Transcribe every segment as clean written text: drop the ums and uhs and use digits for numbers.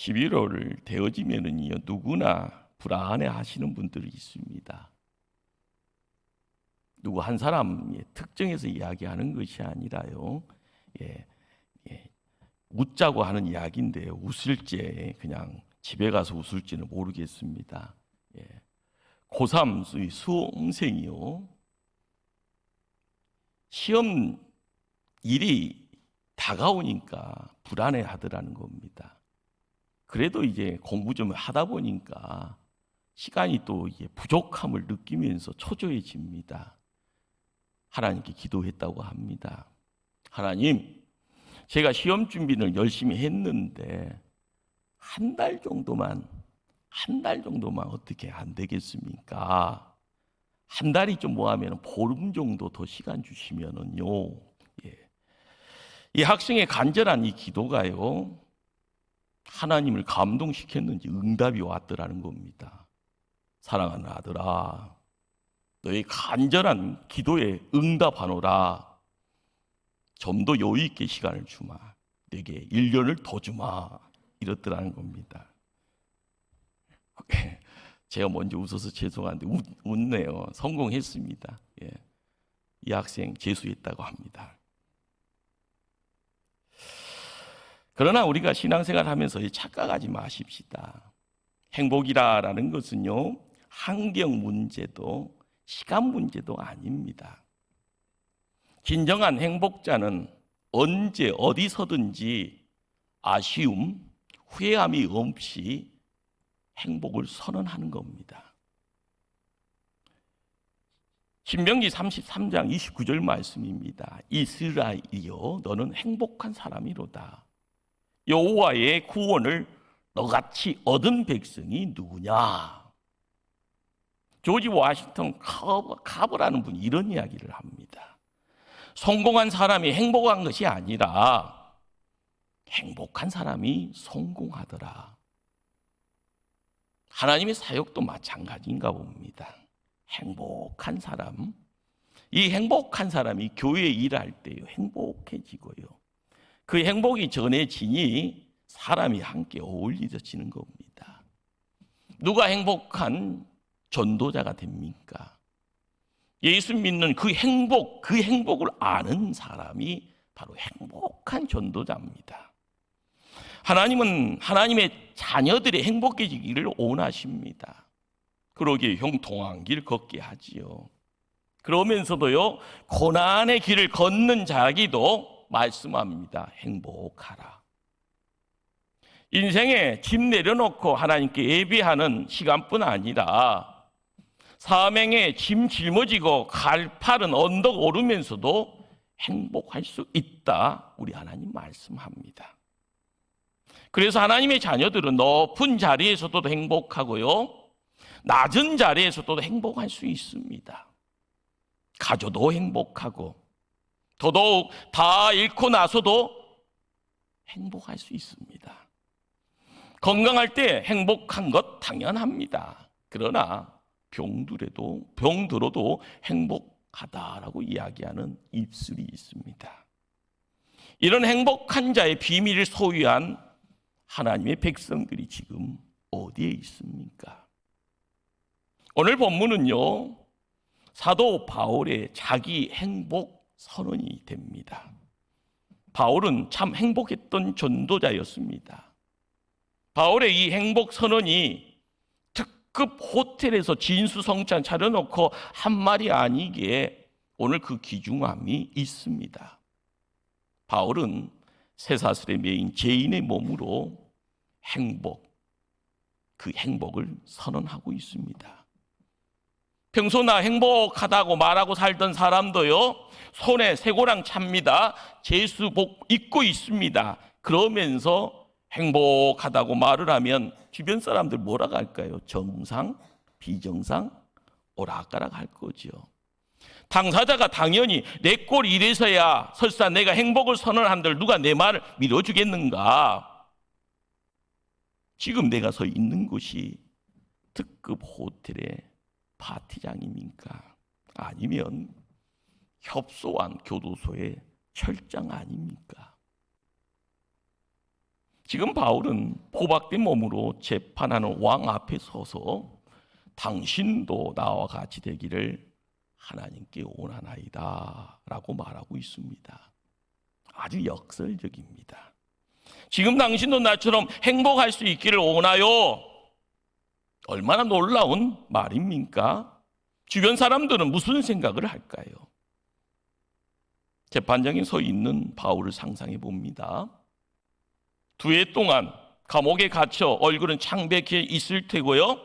11월 되어지면은요, 누구나 불안해 하시는 분들이 있습니다. 누구 한 사람의 특정해서 이야기하는 것이 아니라요, 웃자고 하는 이야기인데 웃을지 그냥 집에 가서 웃을지는 모르겠습니다. 고3 수험생이요, 시험 일이 다가오니까 불안해 하더라는 겁니다. 그래도 이제 공부 좀 하다 보니까 시간이 또 이게 부족함을 느끼면서 초조해집니다. 하나님께 기도했다고 합니다. 하나님, 제가 시험 준비를 열심히 했는데 한 달 정도만 어떻게 안 되겠습니까? 한 달이 좀 뭐하면 보름 정도 더 시간 주시면은요, 이 학생의 간절한 이 기도가요, 하나님을 감동시켰는지 응답이 왔더라는 겁니다. 사랑하는 아들아, 너의 간절한 기도에 응답하노라. 좀 더 여유 있게 시간을 주마. 내게 1년을 더 주마. 이렇더라는 겁니다. 제가 먼저 웃어서 죄송한데 웃네요. 성공했습니다. 이 학생 재수했다고 합니다. 그러나 우리가 신앙생활 하면서 착각하지 마십시다. 행복이라는 것은요, 환경 문제도 시간 문제도 아닙니다. 진정한 행복자는 언제 어디서든지 아쉬움, 후회함이 없이 행복을 선언하는 겁니다. 신명기 33장 29절 말씀입니다. 이스라엘이여, 너는 행복한 사람이로다. 여호와의 구원을 너같이 얻은 백성이 누구냐? 조지 워싱턴 카버라는 분이 이런 이야기를 합니다. 성공한 사람이 행복한 것이 아니라 행복한 사람이 성공하더라. 하나님의 사역도 마찬가지인가 봅니다. 행복한 사람, 이 행복한 사람이 교회에 일할 때요, 행복해지고요, 그 행복이 전해지니 사람이 함께 어울려지는 겁니다. 누가 행복한 전도자가 됩니까? 예수 믿는 그 행복을 아는 사람이 바로 행복한 전도자입니다. 하나님은 하나님의 자녀들이 행복해지기를 원하십니다. 그러기에 형통한 길 걷게 하지요. 그러면서도요, 고난의 길을 걷는 자에게도 말씀합니다. 행복하라. 인생에 짐 내려놓고 하나님께 예배하는 시간뿐 아니라 사명에 짐 짊어지고 가파른 언덕 오르면서도 행복할 수 있다. 우리 하나님 말씀합니다. 그래서 하나님의 자녀들은 높은 자리에서도 행복하고요, 낮은 자리에서도 행복할 수 있습니다. 가져도 행복하고 더더욱 다 잃고 나서도 행복할 수 있습니다. 건강할 때 행복한 것 당연합니다. 그러나 병들어도 행복하다라고 이야기하는 입술이 있습니다. 이런 행복한 자의 비밀을 소유한 하나님의 백성들이 지금 어디에 있습니까? 오늘 본문은요, 사도 바울의 자기 행복 선언이 됩니다. 바울은 참 행복했던 전도자였습니다. 바울의 이 행복 선언이 특급 호텔에서 진수성찬 차려놓고 한 말이 아니기에 오늘 그 귀중함이 있습니다. 바울은 쇠사슬에 매인 죄인의 몸으로 그 행복을 선언하고 있습니다. 평소 나 행복하다고 말하고 살던 사람도요, 손에 쇠고랑 찹니다. 제수복 입고 있습니다. 그러면서 행복하다고 말을 하면 주변 사람들 뭐라고 할까요? 정상, 비정상, 오락가락 할 거죠. 당사자가 당연히 내 꼴이 이래서야 설사 내가 행복을 선언한들 누가 내 말을 믿어주겠는가? 지금 내가 서 있는 곳이 특급 호텔의 파티장입니까? 아니면 협소한 교도소의 철장 아닙니까? 지금 바울은 포박된 몸으로 재판하는 왕 앞에 서서 당신도 나와 같이 되기를 하나님께 원하나이다 라고 말하고 있습니다. 아주 역설적입니다. 지금 당신도 나처럼 행복할 수 있기를 원하요. 얼마나 놀라운 말입니까? 주변 사람들은 무슨 생각을 할까요? 재판장에 서 있는 바울을 상상해 봅니다. 2해 동안 감옥에 갇혀 얼굴은 창백해 있을 테고요.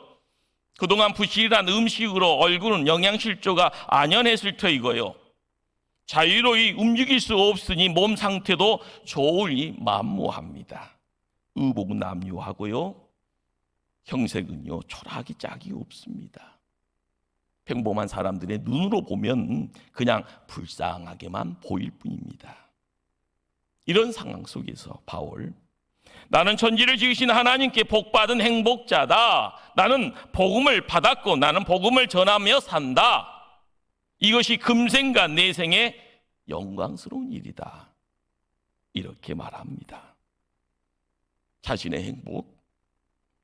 그동안 부실한 음식으로 얼굴은 영양실조가 안연했을 테이고요. 자유로이 움직일 수 없으니 몸 상태도 좋으니 만무합니다. 의복은 남유하고요. 형색은요 초라하기 짝이 없습니다. 평범한 사람들의 눈으로 보면 그냥 불쌍하게만 보일 뿐입니다. 이런 상황 속에서 바울, 나는 천지를 지으신 하나님께 복받은 행복자다. 나는 복음을 받았고 나는 복음을 전하며 산다. 이것이 금생과 내생의 영광스러운 일이다. 이렇게 말합니다. 자신의 행복,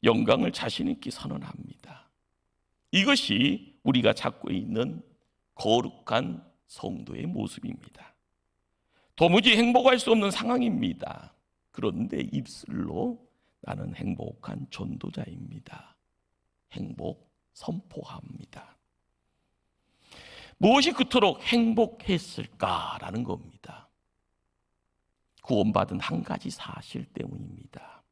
영광을 자신 있게 선언합니다. 이것이 우리가 찾고 있는 거룩한 성도의 모습입니다. 도무지 행복할 수 없는 상황입니다. 그런데 입술로 나는 행복한 전도자입니다. 행복 선포합니다. 무엇이 그토록 행복했을까라는 겁니다. 구원받은 한 가지 사실 때문입니다.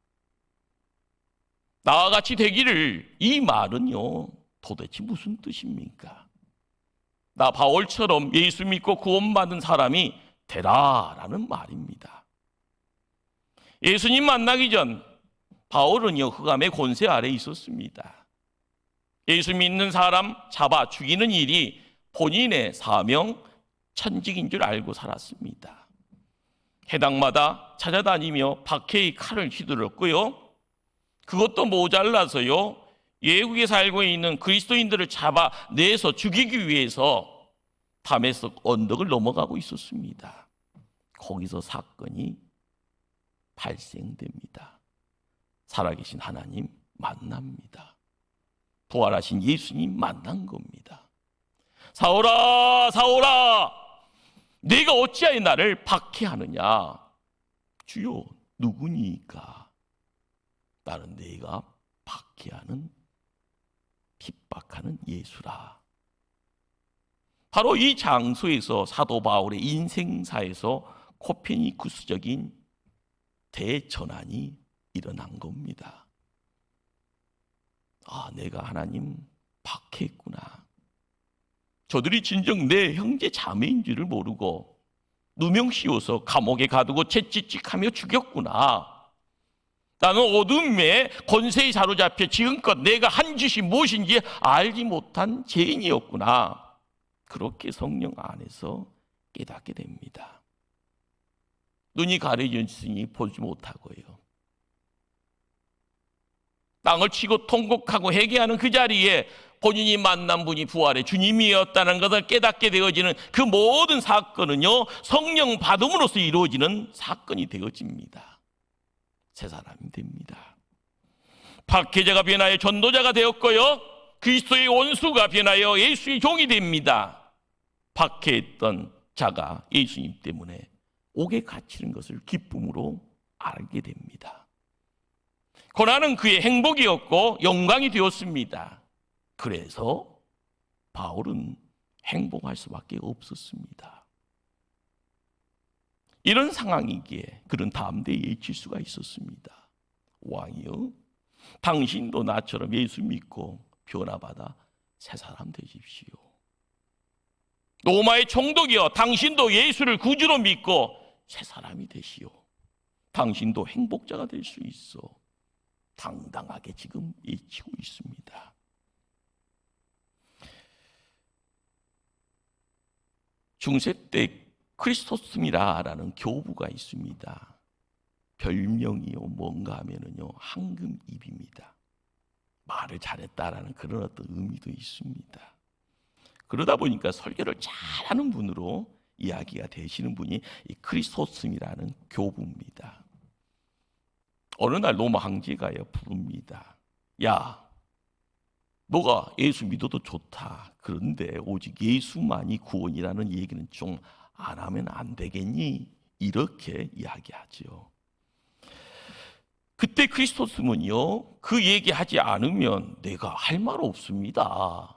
나와 같이 되기를, 이 말은요 도대체 무슨 뜻입니까? 나 바울처럼 예수 믿고 구원받은 사람이 되라라는 말입니다. 예수님 만나기 전 바울은요 흑암의 권세 아래 있었습니다. 예수 믿는 사람 잡아 죽이는 일이 본인의 사명, 천직인 줄 알고 살았습니다. 해당마다 찾아다니며 박해의 칼을 휘둘렀고요. 그것도 모자라서요 외국에 살고 있는 그리스도인들을 잡아내서 죽이기 위해서 다메섹 언덕을 넘어가고 있었습니다. 거기서 사건이 발생됩니다. 살아계신 하나님 만납니다. 부활하신 예수님 만난 겁니다. 사울아, 사울아, 네가 어찌하여 나를 박해하느냐? 주여, 누구니까? 나는 네가 박해하는, 핍박하는 예수라. 바로 이 장소에서 사도 바울의 인생사에서 코페니쿠스적인 대전환이 일어난 겁니다. 아, 내가 하나님 박해했구나. 저들이 진정 내 형제 자매인 줄을 모르고 누명 씌워서 감옥에 가두고 채찍질하며 죽였구나. 나는 어둠의 권세에 사로잡혀 지금껏 내가 한 짓이 무엇인지 알지 못한 죄인이었구나. 그렇게 성령 안에서 깨닫게 됩니다. 눈이 가려졌으니 보지 못하고요. 땅을 치고 통곡하고 회개하는 그 자리에 본인이 만난 분이 부활의 주님이었다는 것을 깨닫게 되어지는 그 모든 사건은요 성령 받음으로써 이루어지는 사건이 되어집니다. 새 사람이 됩니다. 박해자가 변하여 전도자가 되었고요, 그리스도의 원수가 변하여 예수의 종이 됩니다. 박해했던 자가 예수님 때문에 옥에 갇히는 것을 기쁨으로 알게 됩니다. 고난은 그의 행복이었고 영광이 되었습니다. 그래서 바울은 행복할 수밖에 없었습니다. 이런 상황이기에 그런 담대히 외칠 수가 있었습니다. 왕이여, 당신도 나처럼 예수 믿고 변화받아 새 사람 되십시오. 로마의 총독이여, 당신도 예수를 구주로 믿고 새 사람이 되시오. 당신도 행복자가 될 수 있어. 당당하게 지금 외치고 있습니다. 중세 때 크리스토스미라라는 교부가 있습니다. 별명이요 뭔가 하면은요 황금입입니다. 말을 잘했다라는 그런 어떤 의미도 있습니다. 그러다 보니까 설교를 잘하는 분으로 이야기가 되시는 분이 이 크리스토스미라는 교부입니다. 어느 날 로마 황제가요 부릅니다. 야, 너가 예수 믿어도 좋다. 그런데 오직 예수만이 구원이라는 얘기는 좀 안 하면 안 되겠니? 이렇게 이야기하죠. 그때 크리스토스는요, 그 얘기하지 않으면 내가 할 말 없습니다.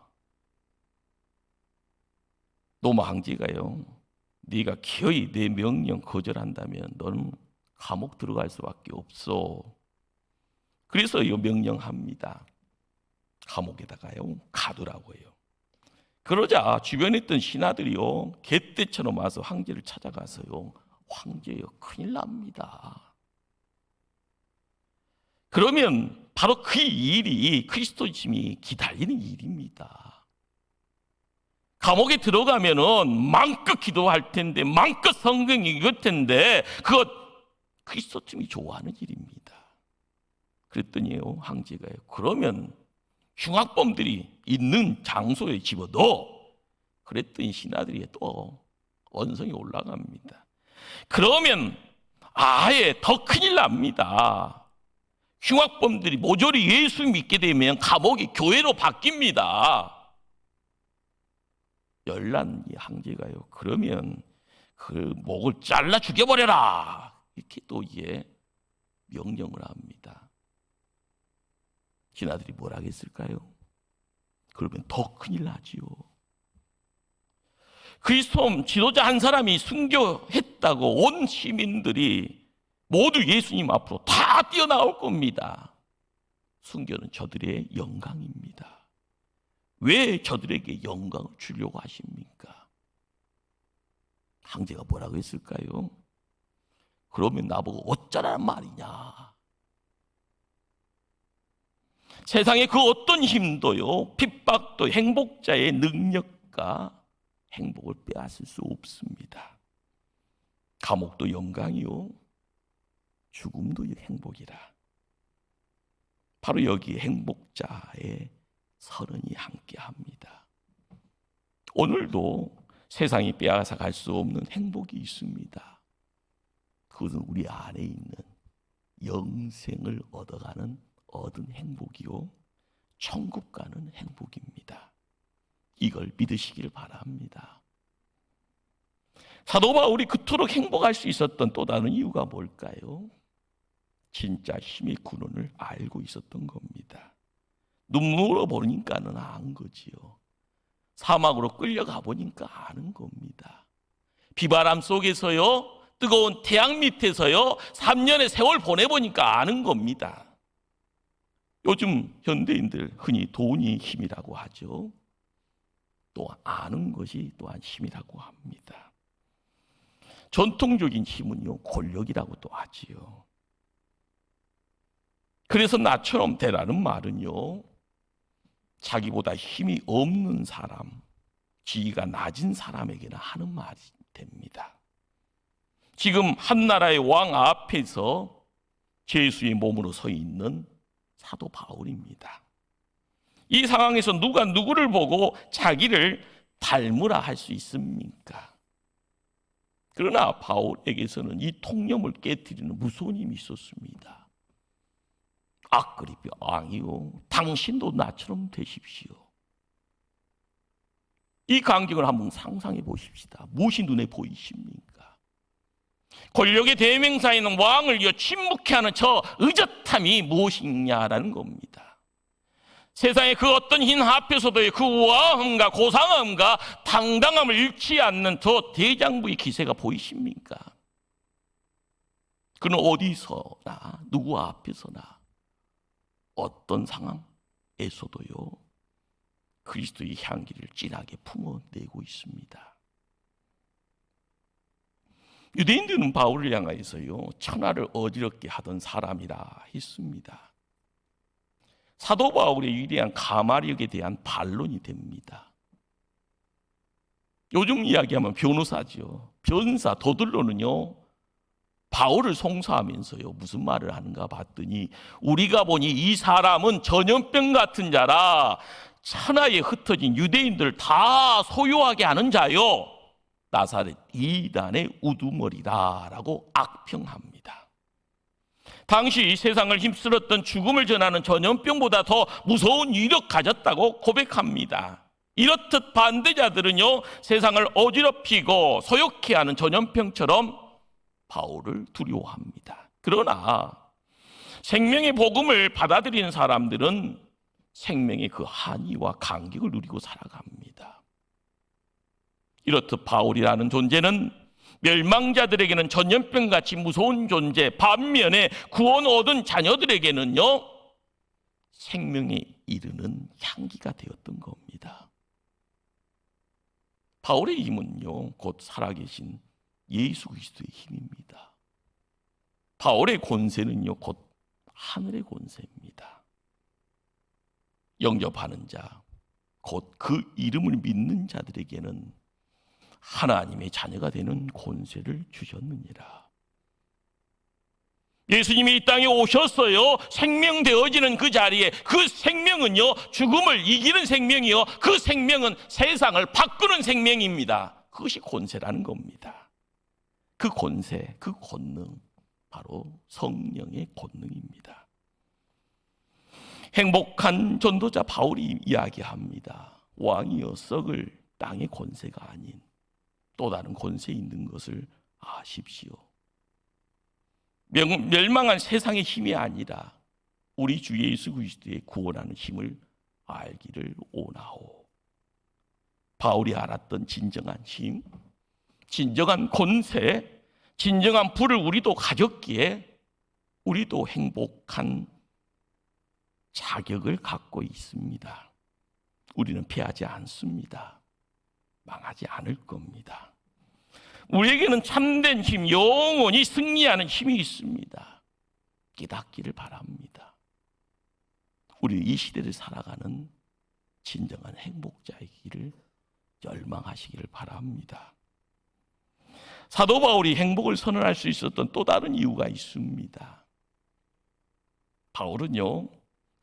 로마 황제가요, 네가 기어이 내 명령 거절한다면 너는 감옥 들어갈 수밖에 없어. 그래서 이 명령합니다. 감옥에다가요 가두라고 해요. 그러자 주변에 있던 신하들이요 개떼처럼 와서 황제를 찾아가서요, 황제요 큰일 납니다. 그러면 바로 그 일이 그리스도심이 기다리는 일입니다. 감옥에 들어가면은 마음껏 기도할 텐데, 마음껏 성경 읽을 텐데, 그것 그리스도심이 좋아하는 일입니다. 그랬더니요 황제가요, 그러면 흉악범들이 있는 장소에 집어넣어. 그랬더니 신하들이 또 원성이 올라갑니다. 그러면 아예 더 큰일 납니다. 흉악범들이 모조리 예수 믿게 되면 감옥이 교회로 바뀝니다. 열난 이 황제가요, 그러면 그 목을 잘라 죽여버려라. 이렇게 또 이게 명령을 합니다. 신하들이 뭘 하겠을까요? 그러면 더 큰일 나지요. 그리스도 지도자 한 사람이 순교했다고 온 시민들이 모두 예수님 앞으로 다 뛰어나올 겁니다. 순교는 저들의 영광입니다. 왜 저들에게 영광을 주려고 하십니까? 황제가 뭐라고 했을까요? 그러면 나보고 어쩌라는 말이냐. 세상의 그 어떤 힘도요, 핍박도 행복자의 능력과 행복을 빼앗을 수 없습니다. 감옥도 영광이요, 죽음도 행복이라. 바로 여기 행복자의 선언이 함께합니다. 오늘도 세상이 빼앗아 갈 수 없는 행복이 있습니다. 그것은 우리 안에 있는 영생을 얻은 행복이요, 천국 가는 행복입니다. 이걸 믿으시길 바랍니다. 사도 바울이 그토록 행복할 수 있었던 또 다른 이유가 뭘까요? 진짜 힘의 근원을 알고 있었던 겁니다. 눈물로 보니까는 안 거지요. 사막으로 끌려가 보니까 아는 겁니다. 비바람 속에서요, 뜨거운 태양 밑에서요 3년의 세월 보내보니까 아는 겁니다. 요즘 현대인들 흔히 돈이 힘이라고 하죠. 또 아는 것이 또한 힘이라고 합니다. 전통적인 힘은요 권력이라고도 하지요. 그래서 나처럼 되라는 말은요, 자기보다 힘이 없는 사람, 지위가 낮은 사람에게나 하는 말이 됩니다. 지금 한 나라의 왕 앞에서 예수의 몸으로 서 있는 사도 바울입니다. 이 상황에서 누가 누구를 보고 자기를 닮으라 할 수 있습니까? 그러나 바울에게서는 이 통념을 깨뜨리는 무서운 힘이 있었습니다. 아그리파 왕이요, 당신도 나처럼 되십시오. 이 광경을 한번 상상해 보십시다. 무엇이 눈에 보이십니까? 권력의 대명사에는 왕을 침묵케 하는 저 의젓함이 무엇이냐라는 겁니다. 세상의 그 어떤 힘 앞에서도 그 우아함과 고상함과 당당함을 잃지 않는 저 대장부의 기세가 보이십니까? 그는 어디서나 누구 앞에서나 어떤 상황에서도요 그리스도의 향기를 진하게 품어내고 있습니다. 유대인들은 바울을 향하여서요 천하를 어지럽게 하던 사람이라 했습니다. 사도 바울의 위대한 가마력에 대한 반론이 됩니다. 요즘 이야기하면 변호사죠. 변사 더들로는요 바울을 송사하면서요 무슨 말을 하는가 봤더니, 우리가 보니 이 사람은 전염병 같은 자라 천하에 흩어진 유대인들 다 소유하게 하는 자요, 나사렛 이단의 우두머리다라고 악평합니다. 당시 세상을 휩쓸었던 죽음을 전하는 전염병보다 더 무서운 위력 가졌다고 고백합니다. 이렇듯 반대자들은요, 세상을 어지럽히고 소욕케 하는 전염병처럼 바울을 두려워합니다. 그러나 생명의 복음을 받아들이는 사람들은 생명의 그 한의와 감격을 누리고 살아갑니다. 이렇듯 바울이라는 존재는 멸망자들에게는 전염병같이 무서운 존재, 반면에 구원 얻은 자녀들에게는요, 생명에 이르는 향기가 되었던 겁니다. 바울의 힘은요, 곧 살아계신 예수 그리스도의 힘입니다. 바울의 권세는요, 곧 하늘의 권세입니다. 영접하는 자, 곧 그 이름을 믿는 자들에게는 하나님의 자녀가 되는 권세를 주셨느니라. 예수님이 이 땅에 오셨어요. 생명되어지는 그 자리에 그 생명은요, 죽음을 이기는 생명이요, 그 생명은 세상을 바꾸는 생명입니다. 그것이 권세라는 겁니다. 그 권세, 그 권능, 바로 성령의 권능입니다. 행복한 전도자 바울이 이야기합니다. 왕이여 썩을 땅의 권세가 아닌 또 다른 권세 있는 것을 아십시오. 멸망한 세상의 힘이 아니라 우리 주 예수 그리스도의 구원하는 힘을 알기를 원하오. 바울이 알았던 진정한 힘, 진정한 권세, 진정한 부를 우리도 가졌기에 우리도 행복한 자격을 갖고 있습니다. 우리는 패하지 않습니다. 망하지 않을 겁니다. 우리에게는 참된 힘, 영원히 승리하는 힘이 있습니다. 깨닫기를 바랍니다. 우리 이 시대를 살아가는 진정한 행복자이기를 열망하시기를 바랍니다. 사도 바울이 행복을 선언할 수 있었던 또 다른 이유가 있습니다. 바울은요,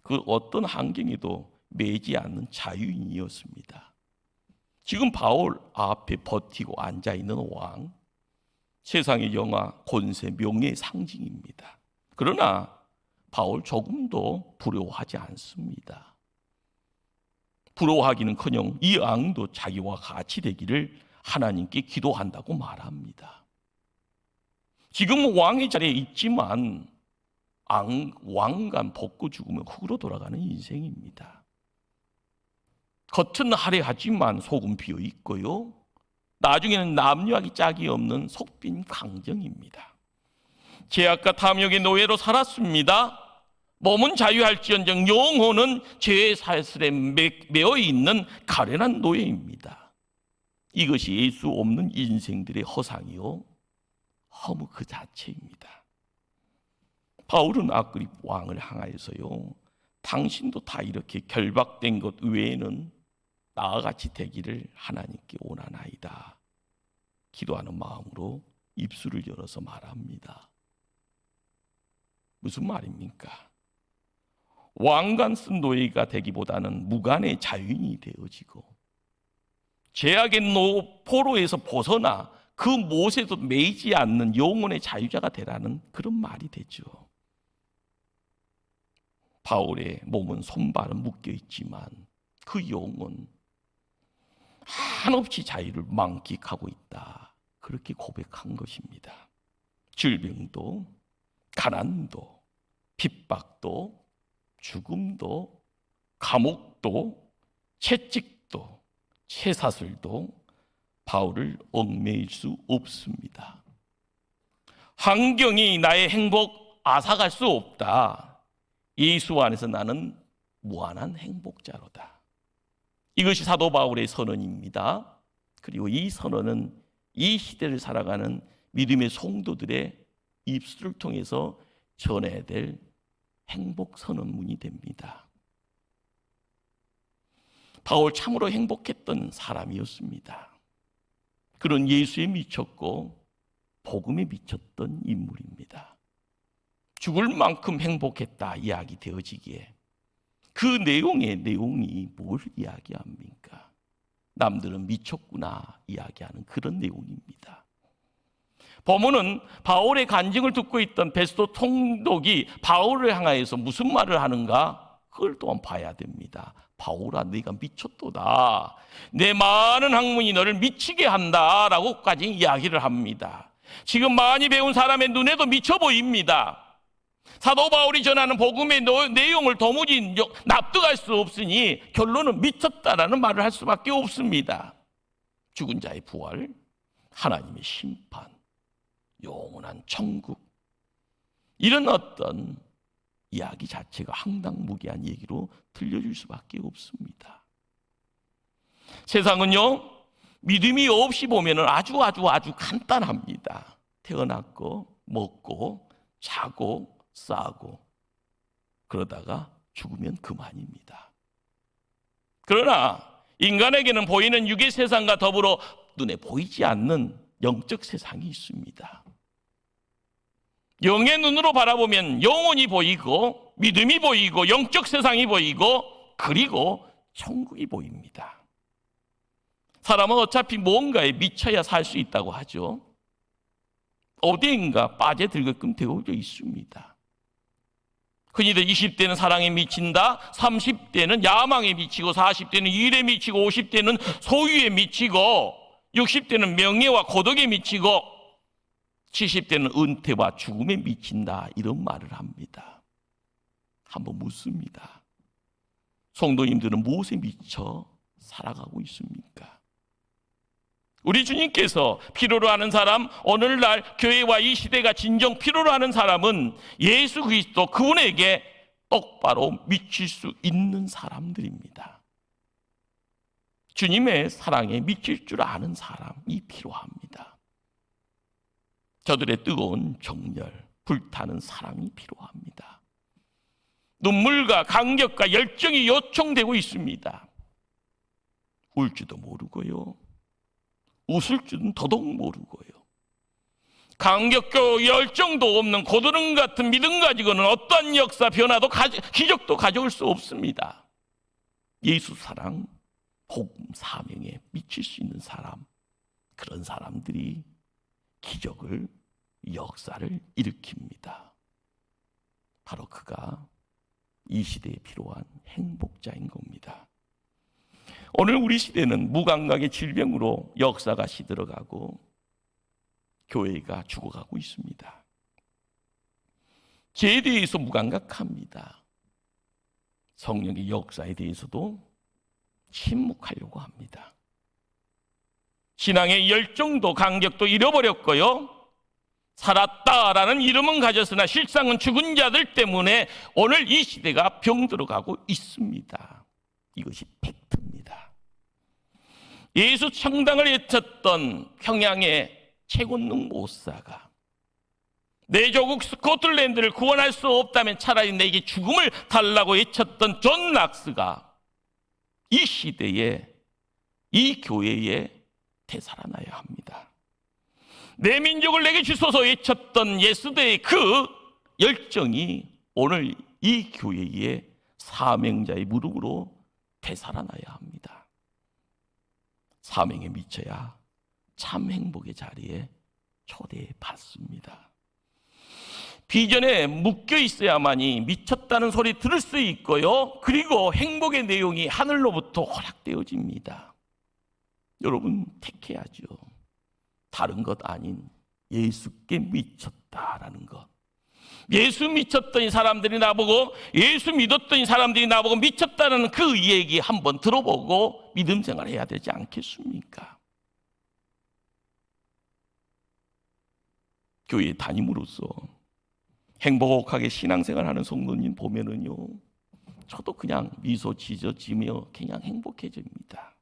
그 어떤 환경에도 매지 않는 자유인이었습니다. 지금 바울 앞에 버티고 앉아있는 왕, 세상의 영화, 권세, 명예의 상징입니다. 그러나 바울 조금도 부러워하지 않습니다. 부러워하기는커녕 이 왕도 자기와 같이 되기를 하나님께 기도한다고 말합니다. 지금 왕의 자리에 있지만 왕관 벗고 죽으면 흙으로 돌아가는 인생입니다. 겉은 화려하지만 속은 비어 있고요, 나중에는 남녀하기 짝이 없는 속빈 강정입니다. 죄악과 탐욕의 노예로 살았습니다. 몸은 자유할지언정 영혼은 죄의 사슬에 매어 있는 가련한 노예입니다. 이것이 예수 없는 인생들의 허상이요, 허무 그 자체입니다. 바울은 아그립 왕을 향하여서요, 당신도 다 이렇게 결박된 것 외에는 나와 같이 되기를 하나님께 원하나이다. 기도하는 마음으로 입술을 열어서 말합니다. 무슨 말입니까? 왕관 쓴 노예가 되기보다는 무관의 자유인이 되어지고 죄악의 포로에서 벗어나 그 못에도 매이지 않는 영혼의 자유자가 되라는 그런 말이 되죠. 바울의 몸은 손발은 묶여 있지만 그 영혼 한없이 자유를 만끽하고 있다. 그렇게 고백한 것입니다. 질병도, 가난도, 핍박도, 죽음도, 감옥도, 채찍도, 쇠사슬도 바울을 얽매일 수 없습니다. 환경이 나의 행복 앗아갈 수 없다. 예수 안에서 나는 무한한 행복자로다. 이것이 사도 바울의 선언입니다. 그리고 이 선언은 이 시대를 살아가는 믿음의 성도들의 입술을 통해서 전해야 될 행복 선언문이 됩니다. 바울 참으로 행복했던 사람이었습니다. 그런 예수에 미쳤고 복음에 미쳤던 인물입니다. 죽을 만큼 행복했다 이야기 되어지기에 그 내용이 뭘 이야기합니까? 남들은 미쳤구나 이야기하는 그런 내용입니다. 본문은 바울의 간증을 듣고 있던 베스도 총독이 바울을 향하여서 무슨 말을 하는가? 그걸 또한 봐야 됩니다. 바울아, 네가 미쳤도다. 내 많은 학문이 너를 미치게 한다 라고까지 이야기를 합니다. 지금 많이 배운 사람의 눈에도 미쳐 보입니다. 사도 바울이 전하는 복음의 내용을 도무지 납득할 수 없으니 결론은 미쳤다라는 말을 할 수밖에 없습니다. 죽은 자의 부활, 하나님의 심판, 영원한 천국, 이런 어떤 이야기 자체가 황당무계한 얘기로 들려줄 수밖에 없습니다. 세상은요, 믿음이 없이 보면 아주 간단합니다. 태어났고 먹고 자고 싸고 그러다가 죽으면 그만입니다. 그러나 인간에게는 보이는 육의 세상과 더불어 눈에 보이지 않는 영적 세상이 있습니다. 영의 눈으로 바라보면 영혼이 보이고 믿음이 보이고 영적 세상이 보이고 그리고 천국이 보입니다. 사람은 어차피 뭔가에 미쳐야 살 수 있다고 하죠. 어디인가 빠져들게끔 되어 있습니다. 흔히들 20대는 사랑에 미친다, 30대는 야망에 미치고, 40대는 일에 미치고, 50대는 소유에 미치고, 60대는 명예와 고독에 미치고, 70대는 은퇴와 죽음에 미친다, 이런 말을 합니다. 한번 묻습니다. 성도님들은 무엇에 미쳐 살아가고 있습니까? 우리 주님께서 필요로 하는 사람, 오늘날 교회와 이 시대가 진정 필요로 하는 사람은 예수 그리스도 그분에게 똑바로 미칠 수 있는 사람들입니다. 주님의 사랑에 미칠 줄 아는 사람이 필요합니다. 저들의 뜨거운 정열, 불타는 사랑이 필요합니다. 눈물과 감격과 열정이 요청되고 있습니다. 울지도 모르고요, 웃을 줄은 더더욱 모르고요, 감격도 열정도 없는 고드름 같은 믿음 가지고는 어떠한 역사, 변화도 기적도 가져올 수 없습니다. 예수 사랑, 복음 사명에 미칠 수 있는 사람, 그런 사람들이 기적을, 역사를 일으킵니다. 바로 그가 이 시대에 필요한 행복자인 겁니다. 오늘 우리 시대는 무감각의 질병으로 역사가 시들어가고 교회가 죽어가고 있습니다. 죄에 대해서 무감각합니다. 성령의 역사에 대해서도 침묵하려고 합니다. 신앙의 열정도 간격도 잃어버렸고요, 살았다라는 이름은 가졌으나 실상은 죽은 자들 때문에 오늘 이 시대가 병들어가고 있습니다. 이것이 팩트입니다. 예수 청당을 외쳤던 평양의 최곤능 목사가 내 조국 스코틀랜드를 구원할 수 없다면 차라리 내게 죽음을 달라고 외쳤던 존 락스가 이 시대에, 이 교회에 되살아나야 합니다. 내 민족을 내게 주소서 외쳤던 예수대의 그 열정이 오늘 이 교회의 사명자의 무릎으로 되살아나야 합니다. 사명에 미쳐야 참 행복의 자리에 초대받습니다. 비전에 묶여 있어야만이 미쳤다는 소리 들을 수 있고요, 그리고 행복의 내용이 하늘로부터 허락되어집니다. 여러분 택해야죠. 다른 것 아닌 예수께 미쳤다라는 것. 예수 미쳤던 이 사람들이 나보고, 예수 믿었던 이 사람들이 나보고 미쳤다는 그 얘기 한번 들어보고 믿음 생활해야 되지 않겠습니까? 교회 다님으로서 행복하게 신앙생활하는 성도님 보면은요, 저도 그냥 미소 지며 그냥 행복해집니다.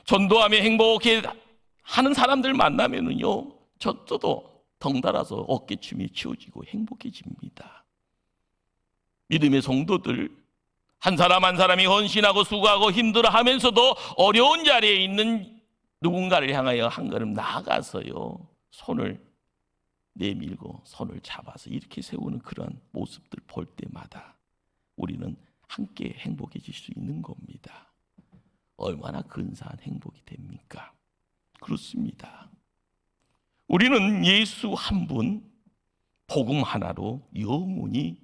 전도하며 행복해 하는 사람들 만나면은요, 저도 덩달아서 어깨춤이 치워지고 행복해집니다. 믿음의 성도들 한 사람 한 사람이 헌신하고 수고하고 힘들어하면서도 어려운 자리에 있는 누군가를 향하여 한 걸음 나아가서요, 손을 내밀고 손을 잡아서 이렇게 세우는 그런 모습들 볼 때마다 우리는 함께 행복해질 수 있는 겁니다. 얼마나 근사한 행복이 됩니까? 그렇습니다. 우리는 예수 한 분, 복음 하나로 영원히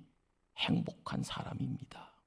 행복한 사람입니다.